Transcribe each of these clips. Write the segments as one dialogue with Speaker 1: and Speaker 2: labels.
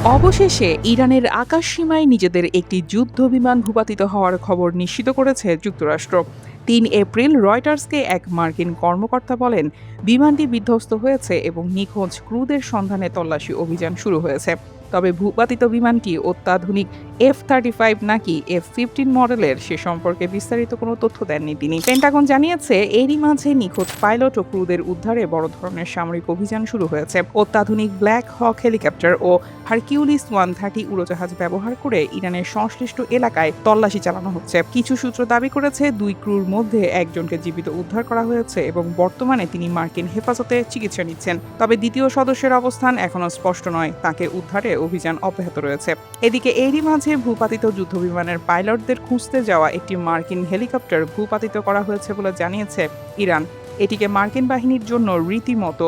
Speaker 1: অবশেষে ইরানের আকাশসীমায় নিজেদের একটি যুদ্ধ বিমান ভূপাতিত হওয়ার খবর নিশ্চিত করেছে যুক্তরাষ্ট্র। ৩ এপ্রিল রয়টার্সকে এক মার্কিন কর্মকর্তা বলেন, বিমানটি বিধ্বস্ত হয়েছে এবং নিখোঁজ ক্রুদের সন্ধানে তল্লাশি অভিযান শুরু হয়েছে। তবে ভূপাতিত বিমানটি অত্যাধুনিক F-35 নাকি F-15 মডেলের সে সম্পর্কে বিস্তারিত কোনো তথ্য দেননি তিনি। পেন্টাগন জানিয়েছে, এরই মাঝে নিখোঁজ পাইলট ও ক্রুদের উদ্ধারে বড় ধরনের সামরিক অভিযান শুরু হয়েছে। অত্যাধুনিক ব্ল্যাক হক হেলিকপ্টার ও হারকিউলিস 130 উড়োজাহাজ ব্যবহার করে ইরানের সংশ্লিষ্ট এলাকায় তল্লাশি চালানো হচ্ছে। কিছু সূত্র দাবি করেছে, 2 ক্রুর মধ্যে একজনকে জীবিত উদ্ধার করা হয়েছে এবং বর্তমানে তিনি মার্কিন হেফাজতে চিকিৎসা নিচ্ছেন। তবে দ্বিতীয় সদস্যের অবস্থান এখনও স্পষ্ট নয়। তাকে উদ্ধারে অভিযান অব্যাহত রয়েছে। এদিকে এরই মাঝে ভূপাতিত যুদ্ধবিমানের পাইলটদের খুঁজতে যাওয়া একটি মার্কিন হেলিকপ্টার ভূপাতিত করা হয়েছে বলে জানিয়েছে ইরান। এটিকে মার্কিন বাহিনীর জন্য রীতিমতো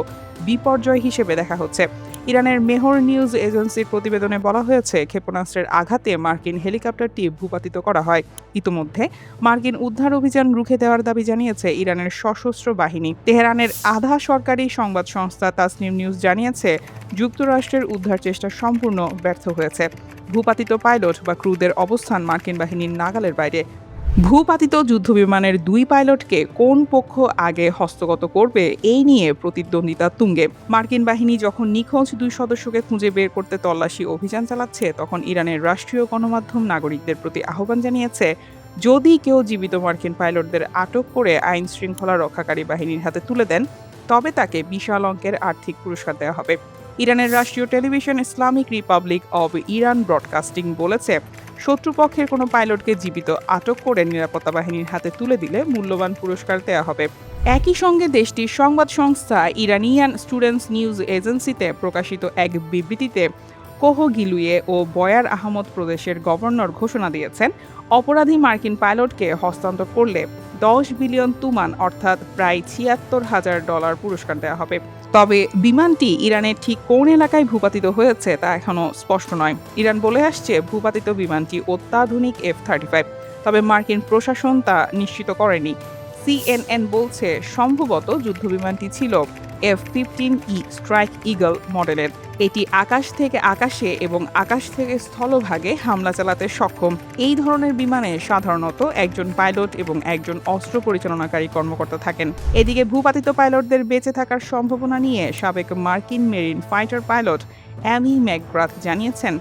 Speaker 1: বিপর্যয় হিসেবে দেখা হচ্ছে। ইরানের মেহর নিউজ এজেন্সির প্রতিবেদনে বলা হয়েছে, ক্ষেপণাস্ত্রের আঘাতে মার্কিন হেলিকপ্টারটি ভূপাতিত করা হয়। ইতোমধ্যে মার্কিন উদ্ধার অভিযান রুখে দেওয়ার দাবি জানিয়েছে ইরানের সশস্ত্র বাহিনী। তেহরানের আধা সরকারি সংবাদ সংস্থা তাসনিম নিউজ জানিয়েছে, যুক্তরাষ্ট্রের উদ্ধার চেষ্টা সম্পূর্ণ ব্যর্থ হয়েছে। ভূপাতিত পাইলট বা ক্রুদের অবস্থান মার্কিন বাহিনীর নাগালের বাইরে। ভূপাতিত যুদ্ধবিমানের 2 পাইলটকে কোন পক্ষ আগে হস্তগত করবে এই নিয়ে প্রতিদ্বন্দ্বিতা তুঙ্গে। মার্কিন বাহিনী যখন নিখোঁজ 2 সদস্যকে খুঁজে বের করতে তল্লাশি অভিযান চালাচ্ছে, তখন ইরানের রাষ্ট্রীয় গণমাধ্যম নাগরিকদের প্রতি আহ্বান জানিয়েছে, যদি কেউ জীবিত মার্কিন পাইলটদের আটক করে আইন শৃঙ্খলা রক্ষাকারী বাহিনীর হাতে তুলে দেন, তবে তাকে বিশাল অঙ্কের আর্থিক পুরস্কার দেওয়া হবে। ইরানের রাষ্ট্রীয় television Islamic Republic of Iran broadcasting বলেছে, শত্রুপক্ষের কোনো পাইলটকে জীবিত আটক করে নিরাপত্তা বাহিনীর হাতে তুলে দিলে মূল্যবান পুরস্কার দেওয়া হবে। একই সঙ্গে দেশটির সংবাদ সংস্থা ইরানিয়ান স্টুডেন্টস নিউজ এজেন্সিতে প্রকাশিত এক বিবৃতিতে কোহগিলুয়ে ও বয়ার আহমদ প্রদেশের গভর্নর ঘোষণা দিয়েছেন, অপরাধী মার্কিন পাইলটকে হস্তান্তর করলে 10 বিলিয়ন তুমান অর্থাৎ প্রায় $৭৬,০০০ পুরস্কার দেওয়া হবে। তবে বিমানটি ইরানের ঠিক কোন এলাকায় ভূপাতিত হয়েছে তা এখনও স্পষ্ট নয়। ইরান বলে আসছে, ভূপাতিত বিমানটি অত্যাধুনিক F-35, তবে মার্কিন প্রশাসন তা নিশ্চিত করেনি। CNN বলছে, সম্ভবত যুদ্ধবিমানটি ছিল F-15E স্ট্রাইক ঈগল মডেলের। এটি আকাশ থেকে আকাশে এবং আকাশ থেকে স্থলভাগে হামলা চালাতে সক্ষম। এই ধরনের বিমানে সাধারণত একজন পাইলট এবং একজন অস্ত্র পরিচালনাকারী কর্মকর্তা থাকেন। এদিকে ভূপাতিত পাইলটদের বেঁচে থাকার সম্ভাবনা নিয়ে সাবেক মার্কিন মেরিন ফাইটার পাইলট অ্যামি ম্যাকগ্রাথ জানিয়েছেন,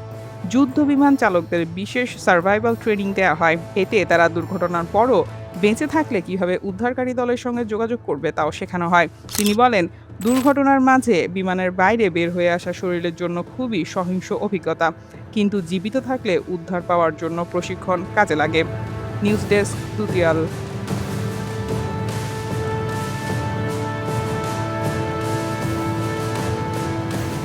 Speaker 1: যুদ্ধ বিমান চালকদের বিশেষ সার্ভাইভাল ট্রেনিং দেওয়া হয়। এতে তারা দুর্ঘটনার পরও বেঁচে থাকলে কিভাবে উদ্ধারকারী দলের সঙ্গে যোগাযোগ করবে তাও শেখানো হয়। তিনি বলেন, দুর্ঘটনার মাঝে বিমানের বাইরে বের হয়ে আসা শরীরের জন্য খুবই সহিংস অভিজ্ঞতা, কিন্তু জীবিত থাকলে উদ্ধার পাওয়ার জন্য প্রশিক্ষণ কাজে লাগে। News desk, তুতিয়াল।